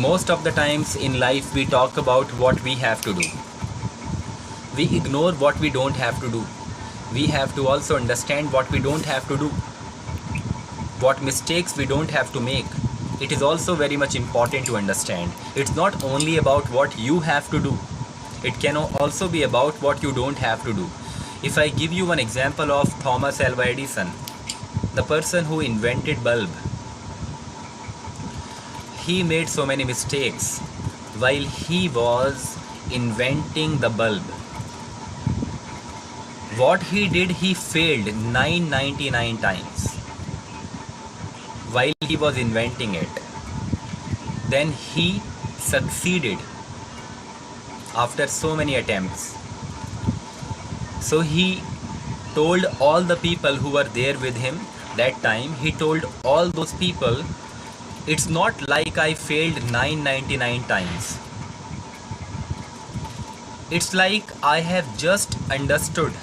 Most of the times in life we talk about what we have to do. We ignore what we don't have to do. We have to also understand what we don't have to do. What mistakes we don't have to make. It is also very much important to understand. It's not only about what you have to do. It can also be about what you don't have to do. If I give you one example of Thomas Alva Edison, the person who invented bulb, he made so many mistakes while he was inventing the bulb. What he did, he failed 999 times while he was inventing it. Then he succeeded after so many attempts. So he told all the people who were there with him that time, he told all those people, it's not like I failed 999 times. It's like I have just understood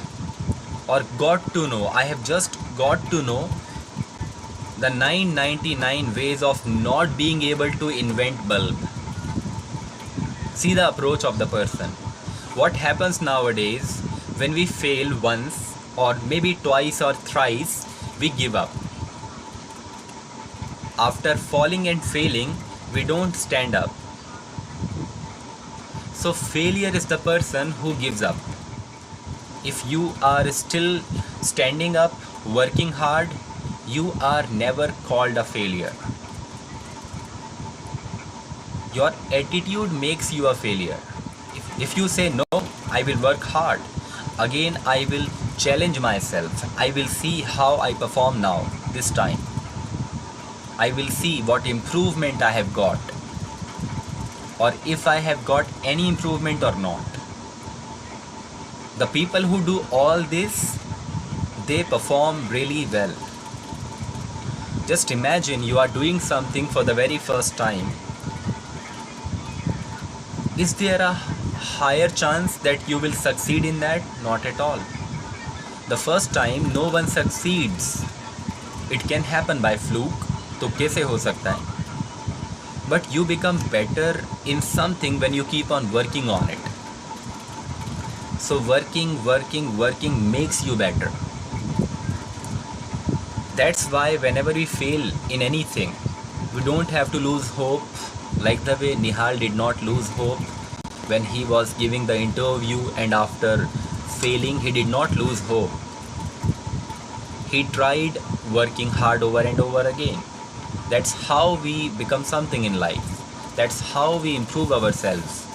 or got to know, I have just got to know the 999 ways of not being able to invent bulb. See the approach of the person. What happens nowadays, when we fail once or maybe twice or thrice, we give up. After falling and failing, we don't stand up. So failure is the person who gives up. If you are still standing up, working hard, you are never called a failure. Your attitude makes you a failure. If you say, no, I will work hard, again I will challenge myself, I will see how I perform now, this time. I will see what improvement I have got, or if I have got any improvement or not. The people who do all this, they perform really well. Just imagine you are doing something for the very first time. Is there a higher chance that you will succeed in that? Not at all. The first time no one succeeds. It can happen by fluke. तो कैसे हो सकता है? But you become better in something when you keep on working on it. So working makes you better. That's why whenever we fail in anything, we don't have to lose hope, like the way Nihal did not lose hope when he was giving the interview, and after failing he did not lose hope. He tried working hard over and over again. That's how we become something in life. That's how we improve ourselves.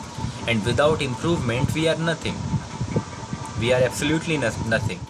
And without improvement, we are nothing. We are absolutely nothing.